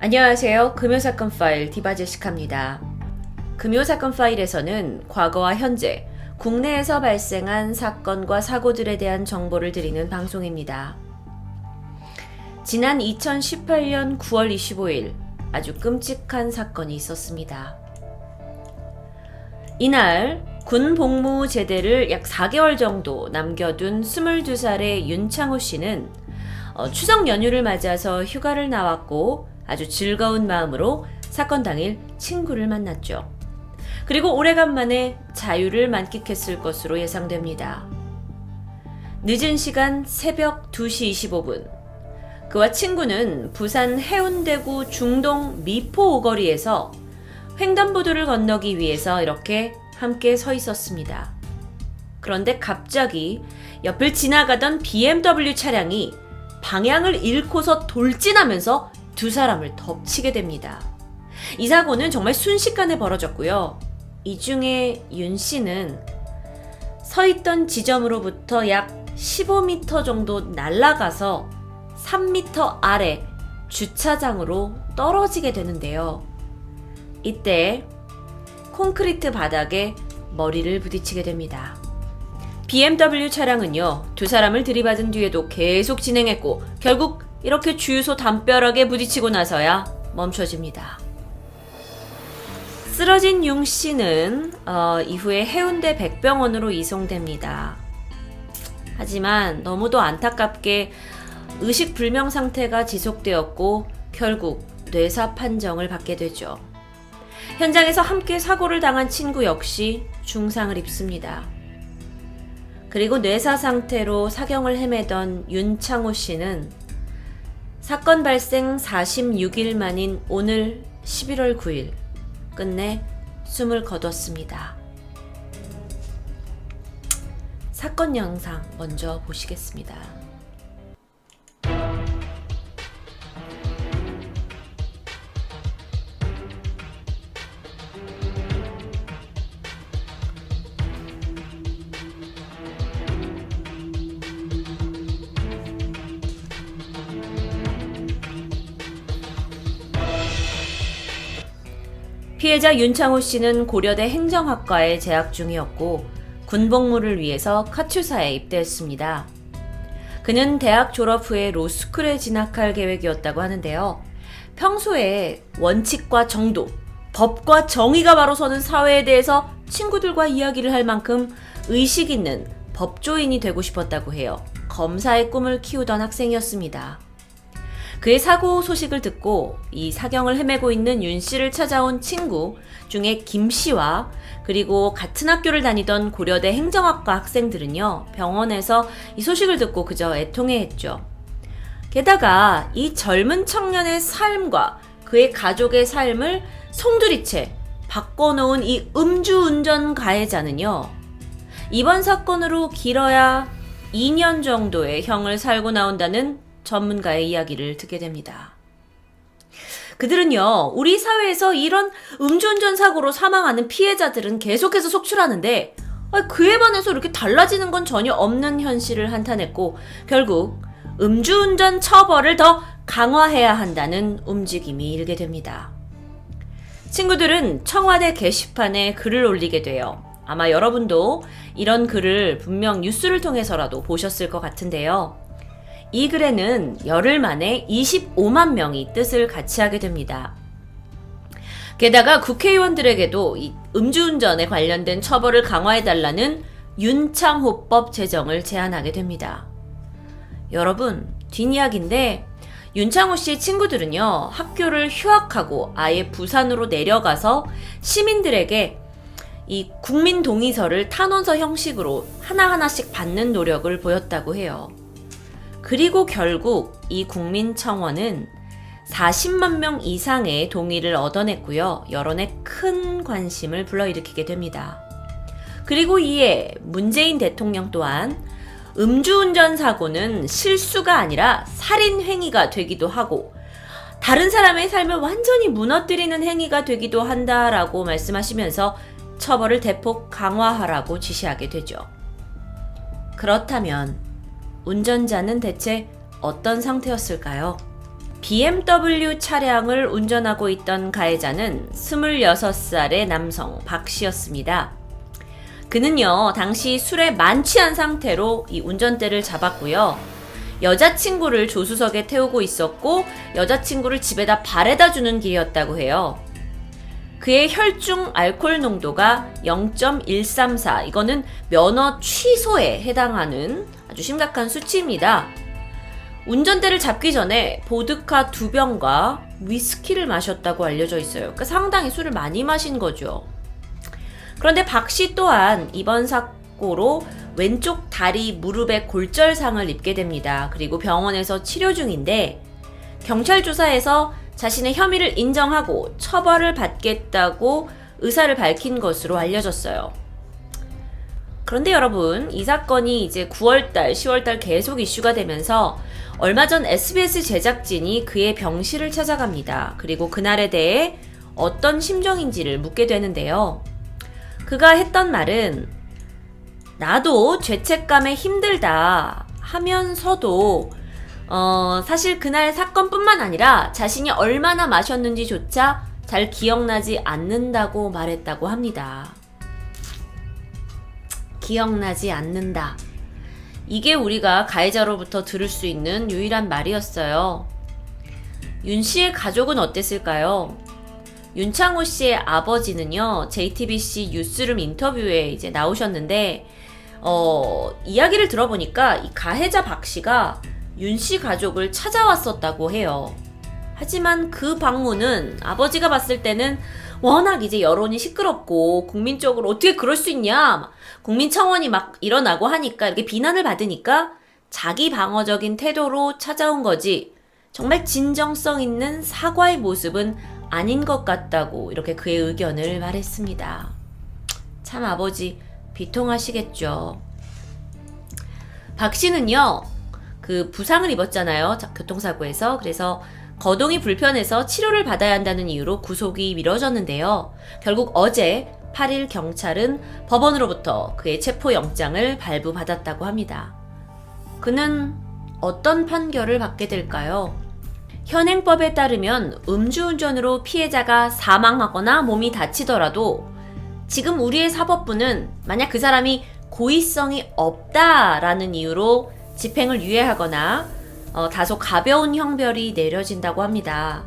안녕하세요. 금요사건 파일 디바제시카입니다. 금요사건 파일에서는 과거와 현재, 국내에서 발생한 사건과 사고들에 대한 정보를 드리는 방송입니다. 지난 2018년 9월 25일 아주 끔찍한 사건이 있었습니다. 이날 군 복무 제대를 약 4개월 정도 남겨둔 22살의 윤창호 씨는 추석 연휴를 맞아서 휴가를 나왔고 아주 즐거운 마음으로 사건 당일 친구를 만났죠. 그리고 오래간만에 자유를 만끽했을 것으로 예상됩니다. 늦은 시간 새벽 2시 25분 그와 친구는 부산 해운대구 중동 미포 오거리에서 횡단보도를 건너기 위해서 이렇게 함께 서 있었습니다. 그런데 갑자기 옆을 지나가던 BMW 차량이 방향을 잃고서 돌진하면서 두 사람을 덮치게 됩니다. 이 사고는 정말 순식간에 벌어졌고요. 이 중에 윤 씨는 서 있던 지점으로부터 약 15m 정도 날아가서 3m 아래 주차장으로 떨어지게 되는데요. 이때 콘크리트 바닥에 머리를 부딪히게 됩니다. BMW 차량은요, 두 사람을 들이받은 뒤에도 계속 진행했고 결국 이렇게 주유소 담벼락에 부딪히고 나서야 멈춰집니다. 쓰러진 윤 씨는 이후에 해운대 백병원으로 이송됩니다. 하지만 너무도 안타깝게 의식불명 상태가 지속되었고 결국 뇌사 판정을 받게 되죠. 현장에서 함께 사고를 당한 친구 역시 중상을 입습니다. 그리고 뇌사 상태로 사경을 헤매던 윤창호 씨는 사건 발생 46일 만인 오늘 11월 9일 끝내 숨을 거뒀습니다. 사건 영상 먼저 보시겠습니다. 피해자 윤창호 씨는 고려대 행정학과에 재학 중이었고 군복무를 위해서 카투사에 입대했습니다. 그는 대학 졸업 후에 로스쿨에 진학할 계획이었다고 하는데요. 평소에 원칙과 정도, 법과 정의가 바로 서는 사회에 대해서 친구들과 이야기를 할 만큼 의식 있는 법조인이 되고 싶었다고 해요. 검사의 꿈을 키우던 학생이었습니다. 그의 사고 소식을 듣고 이 사경을 헤매고 있는 윤 씨를 찾아온 친구 중에 김 씨와 그리고 같은 학교를 다니던 고려대 행정학과 학생들은요, 병원에서 이 소식을 듣고 그저 애통해했죠. 게다가 이 젊은 청년의 삶과 그의 가족의 삶을 송두리째 바꿔놓은 이 음주운전 가해자는요, 이번 사건으로 길어야 2년 정도의 형을 살고 나온다는 전문가의 이야기를 듣게 됩니다. 그들은요, 우리 사회에서 이런 음주운전 사고로 사망하는 피해자들은 계속해서 속출하는데 그에 반해서 이렇게 달라지는 건 전혀 없는 현실을 한탄했고 결국 음주운전 처벌을 더 강화해야 한다는 움직임이 일게 됩니다. 친구들은 청와대 게시판에 글을 올리게 돼요. 아마 여러분도 이런 글을 분명 뉴스를 통해서라도 보셨을 것 같은데요. 이 글에는 열흘 만에 25만 명이 뜻을 같이 하게 됩니다. 게다가 국회의원들에게도 이 음주운전에 관련된 처벌을 강화해달라는 윤창호법 제정을 제안하게 됩니다. 여러분, 뒷이야기인데 윤창호 씨의 친구들은요, 학교를 휴학하고 아예 부산으로 내려가서 시민들에게 이 국민 동의서를 탄원서 형식으로 하나하나씩 받는 노력을 보였다고 해요. 그리고 결국 이 국민청원은 40만 명 이상의 동의를 얻어냈고요. 여론에 큰 관심을 불러일으키게 됩니다. 그리고 이에 문재인 대통령 또한 음주운전 사고는 실수가 아니라 살인행위가 되기도 하고 다른 사람의 삶을 완전히 무너뜨리는 행위가 되기도 한다라고 말씀하시면서 처벌을 대폭 강화하라고 지시하게 되죠. 그렇다면 운전자는 대체 어떤 상태였을까요? BMW 차량을 운전하고 있던 가해자는 26살의 남성 박 씨였습니다. 그는요, 당시 술에 만취한 상태로 이 운전대를 잡았고요. 여자친구를 조수석에 태우고 있었고 여자친구를 집에다 바래다 주는 길이었다고 해요. 그의 혈중 알코올 농도가 0.134, 이거는 면허 취소에 해당하는 아주 심각한 수치입니다. 운전대를 잡기 전에 보드카 2병과 위스키를 마셨다고 알려져 있어요. 그러니까 상당히 술을 많이 마신 거죠. 그런데 박 씨 또한 이번 사고로 왼쪽 다리 무릎에 골절상을 입게 됩니다. 그리고 병원에서 치료 중인데 경찰 조사에서 자신의 혐의를 인정하고 처벌을 받겠다고 의사를 밝힌 것으로 알려졌어요. 그런데 여러분, 이 사건이 이제 9월달, 10월달 계속 이슈가 되면서 얼마 전 SBS 제작진이 그의 병실을 찾아갑니다. 그리고 그날에 대해 어떤 심정인지를 묻게 되는데요. 그가 했던 말은 나도 죄책감에 힘들다 하면서도 사실 그날 사건뿐만 아니라 자신이 얼마나 마셨는지조차 잘 기억나지 않는다고 말했다고 합니다. 기억나지 않는다. 이게 우리가 가해자로부터 들을 수 있는 유일한 말이었어요. 윤 씨의 가족은 어땠을까요? 윤창호 씨의 아버지는요, JTBC 뉴스룸 인터뷰에 이제 나오셨는데, 이야기를 들어보니까 이 가해자 박 씨가 윤 씨 가족을 찾아왔었다고 해요. 하지만 그 방문은 아버지가 봤을 때는 워낙 이제 여론이 시끄럽고 국민적으로 어떻게 그럴 수 있냐, 국민청원이 막 일어나고 하니까 이렇게 비난을 받으니까 자기 방어적인 태도로 찾아온 거지 정말 진정성 있는 사과의 모습은 아닌 것 같다고 이렇게 그의 의견을 말했습니다. 참 아버지 비통하시겠죠. 박 씨는요, 그 부상을 입었잖아요. 교통사고에서. 그래서 거동이 불편해서 치료를 받아야 한다는 이유로 구속이 미뤄졌는데요. 결국 어제 8일 경찰은 법원으로부터 그의 체포영장을 발부받았다고 합니다. 그는 어떤 판결을 받게 될까요? 현행법에 따르면 음주운전으로 피해자가 사망하거나 몸이 다치더라도 지금 우리의 사법부는 만약 그 사람이 고의성이 없다라는 이유로 집행을 유예하거나 다소 가벼운 형벌이 내려진다고 합니다.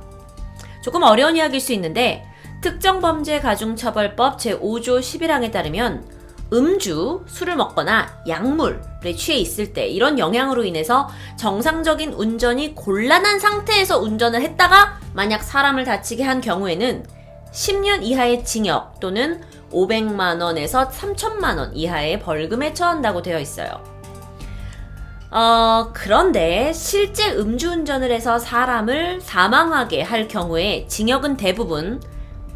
조금 어려운 이야기일 수 있는데 특정범죄가중처벌법 제5조 11항에 따르면 음주, 술을 먹거나 약물에 취해 있을 때 이런 영향으로 인해서 정상적인 운전이 곤란한 상태에서 운전을 했다가 만약 사람을 다치게 한 경우에는 10년 이하의 징역 또는 500만 원에서 3천만 원 이하의 벌금에 처한다고 되어 있어요. 그런데 실제 음주운전을 해서 사람을 사망하게 할 경우에 징역은 대부분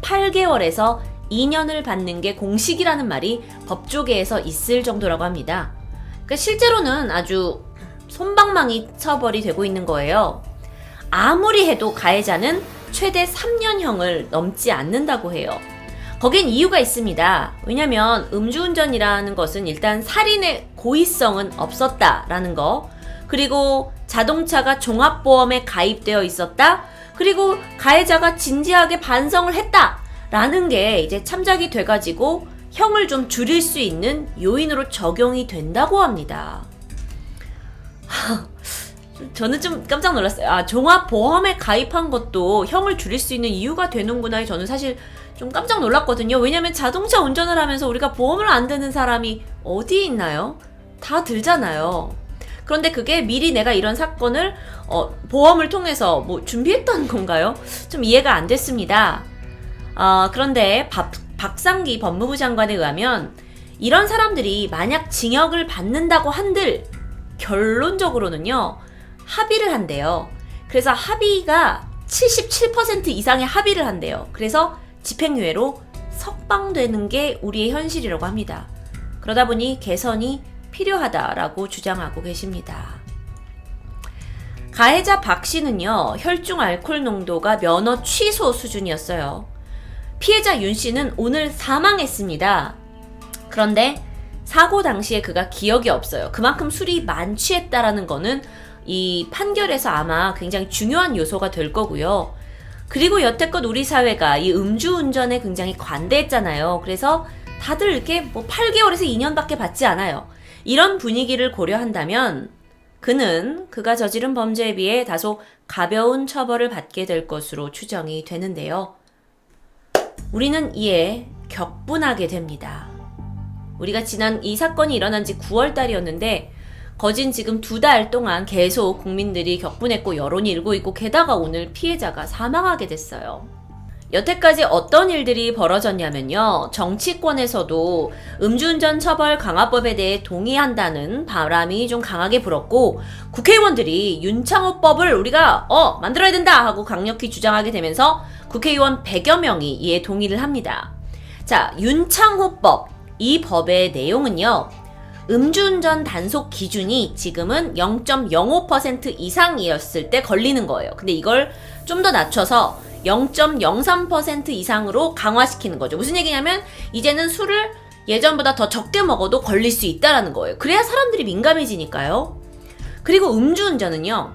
8개월에서 2년을 받는 게 공식이라는 말이 법조계에서 있을 정도라고 합니다. 그러니까 실제로는 아주 솜방망이 처벌이 되고 있는 거예요. 아무리 해도 가해자는 최대 3년형을 넘지 않는다고 해요. 거긴 이유가 있습니다. 왜냐면 음주운전이라는 것은 일단 살인의 고의성은 없었다라는 거, 그리고 자동차가 종합보험에 가입되어 있었다, 그리고 가해자가 진지하게 반성을 했다라는 게 이제 참작이 돼가지고 형을 좀 줄일 수 있는 요인으로 적용이 된다고 합니다. 저는 좀 깜짝 놀랐어요. 종합보험에 가입한 것도 형을 줄일 수 있는 이유가 되는구나. 저는 사실 좀 깜짝 놀랐거든요. 왜냐면 자동차 운전을 하면서 우리가 보험을 안 드는 사람이 어디 있나요? 다 들잖아요. 그런데 그게 미리 내가 이런 사건을 보험을 통해서 뭐 준비했던 건가요? 좀 이해가 안 됐습니다. 그런데 박상기 법무부 장관에 의하면 이런 사람들이 만약 징역을 받는다고 한들 결론적으로는요, 합의를 한대요. 그래서 합의가 77% 이상의 합의를 한대요. 그래서 집행유예로 석방되는 게 우리의 현실이라고 합니다. 그러다 보니 개선이 필요하다라고 주장하고 계십니다. 가해자 박 씨는요, 혈중 알코올 농도가 면허 취소 수준이었어요. 피해자 윤 씨는 오늘 사망했습니다. 그런데 사고 당시에 그가 기억이 없어요. 그만큼 술이 만취했다라는 거는 이 판결에서 아마 굉장히 중요한 요소가 될 거고요. 그리고 여태껏 우리 사회가 이 음주운전에 굉장히 관대했잖아요. 그래서 다들 이렇게 뭐 8개월에서 2년밖에 받지 않아요. 이런 분위기를 고려한다면 그는 그가 저지른 범죄에 비해 다소 가벼운 처벌을 받게 될 것으로 추정이 되는데요. 우리는 이에 격분하게 됩니다. 우리가 지난 이 사건이 일어난 지 9월 달이었는데 거진 지금 2달 동안 계속 국민들이 격분했고 여론이 일고 있고 게다가 오늘 피해자가 사망하게 됐어요. 여태까지 어떤 일들이 벌어졌냐면요. 정치권에서도 음주운전 처벌 강화법에 대해 동의한다는 바람이 좀 강하게 불었고 국회의원들이 윤창호법을 우리가 만들어야 된다 하고 강력히 주장하게 되면서 국회의원 100여 명이 이에 동의를 합니다. 자, 윤창호법, 이 법의 내용은요. 음주운전 단속 기준이 지금은 0.05% 이상이었을 때 걸리는 거예요. 근데 이걸 좀 더 낮춰서 0.03% 이상으로 강화시키는 거죠. 무슨 얘기냐면 이제는 술을 예전보다 더 적게 먹어도 걸릴 수 있다라는 거예요. 그래야 사람들이 민감해지니까요. 그리고 음주운전은요.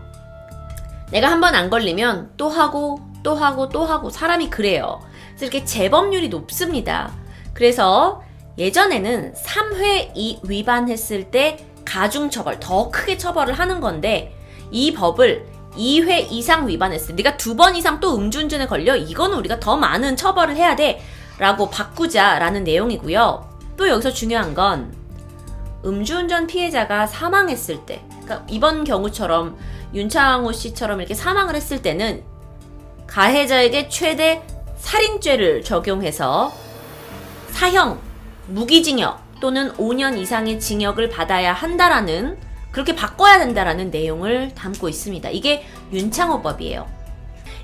내가 한번 안 걸리면 또 하고 또 하고 또 하고 사람이 그래요. 그래서 이렇게 재범률이 높습니다. 그래서 예전에는 3회 위반했을 때 가중처벌, 더 크게 처벌을 하는 건데 이 법을 2회 이상 위반했을 때 네가 2번 이상 또 음주운전에 걸려? 이거는 우리가 더 많은 처벌을 해야 돼 라고 바꾸자라는 내용이고요. 또 여기서 중요한 건 음주운전 피해자가 사망했을 때, 그러니까 이번 경우처럼 윤창호 씨처럼 이렇게 사망을 했을 때는 가해자에게 최대 살인죄를 적용해서 사형, 무기징역 또는 5년 이상의 징역을 받아야 한다라는, 그렇게 바꿔야 된다라는 내용을 담고 있습니다. 이게 윤창호법이에요.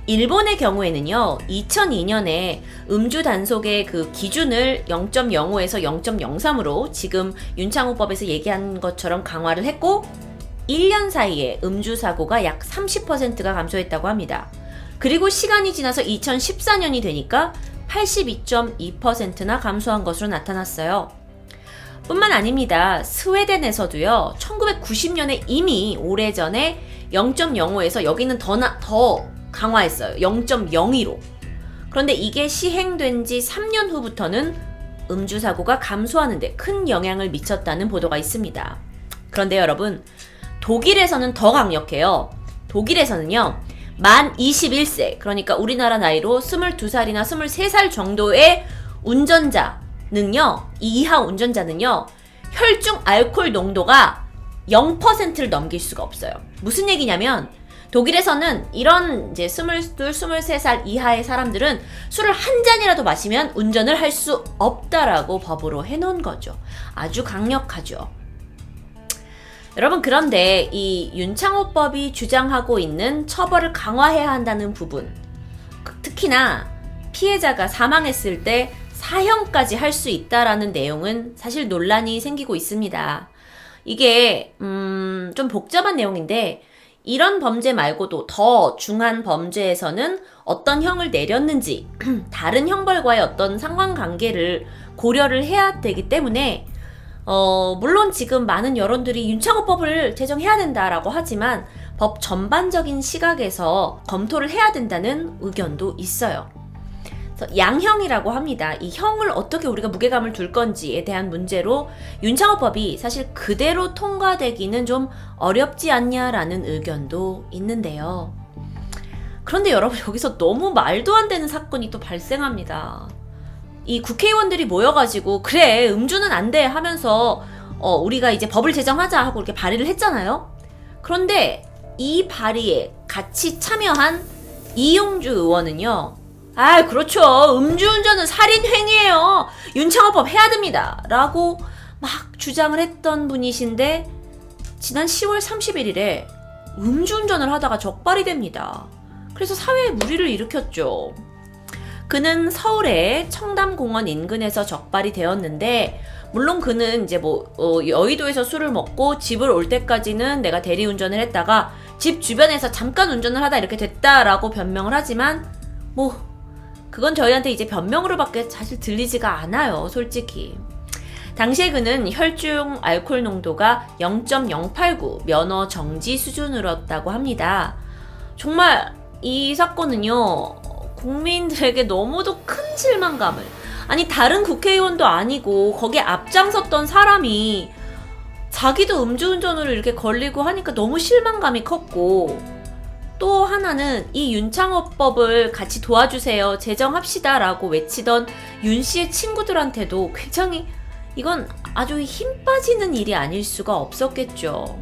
일본의 경우에는요, 2002년에 음주 단속의 그 기준을 0.05에서 0.03으로 지금 윤창호법에서 얘기한 것처럼 강화를 했고 1년 사이에 음주 사고가 약 30%가 감소했다고 합니다. 그리고 시간이 지나서 2014년이 되니까 82.2%나 감소한 것으로 나타났어요. 뿐만 아닙니다. 스웨덴에서도요, 1990년에 이미 오래전에 0.05에서 여기는 더 강화했어요. 0.02로. 그런데 이게 시행된 지 3년 후부터는 음주사고가 감소하는데 큰 영향을 미쳤다는 보도가 있습니다. 그런데 여러분, 독일에서는 더 강력해요. 독일에서는요, 만 21세, 그러니까 우리나라 나이로 22살이나 23살 정도의 운전자는요, 이 이하 운전자는요, 혈중 알코올 농도가 0%를 넘길 수가 없어요. 무슨 얘기냐면, 독일에서는 이런 이제 22, 23살 이하의 사람들은 술을 한 잔이라도 마시면 운전을 할 수 없다라고 법으로 해놓은 거죠. 아주 강력하죠. 여러분, 그런데 이 윤창호법이 주장하고 있는 처벌을 강화해야 한다는 부분, 특히나 피해자가 사망했을 때 사형까지 할 수 있다라는 내용은 사실 논란이 생기고 있습니다. 이게 좀 복잡한 내용인데, 이런 범죄 말고도 더 중한 범죄에서는 어떤 형을 내렸는지 다른 형벌과의 어떤 상관관계를 고려를 해야 되기 때문에 물론 지금 많은 여론들이 윤창호법을 제정해야 된다라고 하지만 법 전반적인 시각에서 검토를 해야 된다는 의견도 있어요. 그래서 양형이라고 합니다. 이 형을 어떻게 우리가 무게감을 둘 건지에 대한 문제로 윤창호법이 사실 그대로 통과되기는 좀 어렵지 않냐라는 의견도 있는데요. 그런데 여러분, 여기서 너무 말도 안 되는 사건이 또 발생합니다. 이 국회의원들이 모여가지고 그래, 음주는 안 돼 하면서 우리가 이제 법을 제정하자 하고 이렇게 발의를 했잖아요. 그런데 이 발의에 같이 참여한 이용주 의원은요, 그렇죠, 음주운전은 살인행위예요, 윤창호법 해야 됩니다 라고 막 주장을 했던 분이신데 지난 10월 31일에 음주운전을 하다가 적발이 됩니다. 그래서 사회에 물의를 일으켰죠. 그는 서울의 청담공원 인근에서 적발이 되었는데, 물론 그는 이제 여의도에서 술을 먹고 집을 올 때까지는 내가 대리운전을 했다가 집 주변에서 잠깐 운전을 하다 이렇게 됐다라고 변명을 하지만 그건 저희한테 이제 변명으로밖에 사실 들리지가 않아요, 솔직히. 당시에 그는 혈중 알코올 농도가 0.089 면허 정지 수준이었다고 합니다. 정말 이 사건은요, 국민들에게 너무도 큰 실망감을, 아니 다른 국회의원도 아니고 거기에 앞장섰던 사람이 자기도 음주운전으로 이렇게 걸리고 하니까 너무 실망감이 컸고, 또 하나는 이 윤창호법을 같이 도와주세요, 제정합시다 라고 외치던 윤 씨의 친구들한테도 굉장히 이건 아주 힘 빠지는 일이 아닐 수가 없었겠죠.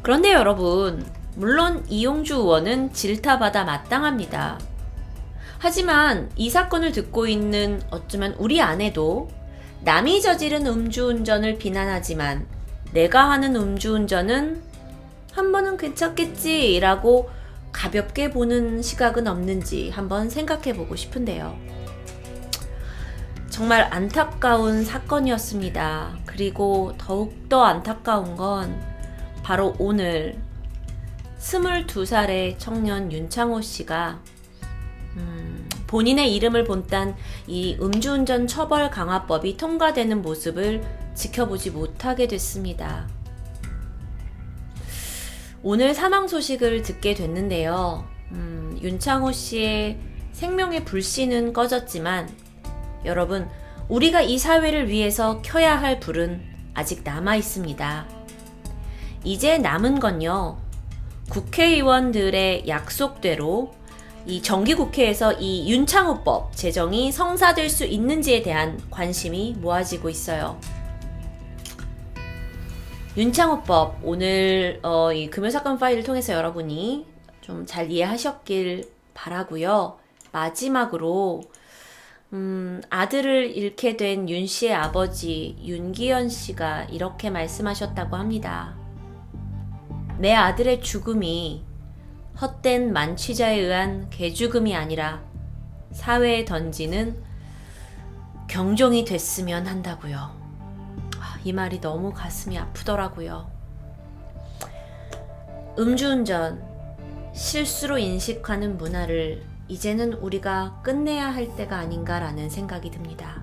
그런데 여러분, 물론 이용주 의원은 질타받아 마땅합니다. 하지만 이 사건을 듣고 있는 어쩌면 우리 아내도 남이 저지른 음주운전을 비난하지만 내가 하는 음주운전은 한 번은 괜찮겠지 라고 가볍게 보는 시각은 없는지 한번 생각해 보고 싶은데요. 정말 안타까운 사건이었습니다. 그리고 더욱더 안타까운 건 바로 오늘 22살의 청년 윤창호 씨가 본인의 이름을 본딴 이 음주운전 처벌 강화법이 통과되는 모습을 지켜보지 못하게 됐습니다. 오늘 사망 소식을 듣게 됐는데요. 윤창호 씨의 생명의 불씨는 꺼졌지만 여러분, 우리가 이 사회를 위해서 켜야 할 불은 아직 남아 있습니다. 이제 남은 건요, 국회의원들의 약속대로 이 정기국회에서 이 윤창호법 제정이 성사될 수 있는지에 대한 관심이 모아지고 있어요. 윤창호법, 오늘 이 금요사건 파일을 통해서 여러분이 좀 잘 이해하셨길 바라고요. 마지막으로 아들을 잃게 된 윤 씨의 아버지 윤기현 씨가 이렇게 말씀하셨다고 합니다. 내 아들의 죽음이 헛된 만취자에 의한 개죽음이 아니라 사회에 던지는 경종이 됐으면 한다고요. 이 말이 너무 가슴이 아프더라고요. 음주운전, 실수로 인식하는 문화를 이제는 우리가 끝내야 할 때가 아닌가라는 생각이 듭니다.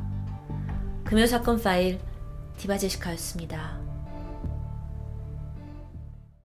금요사건 파일 디바제시카였습니다.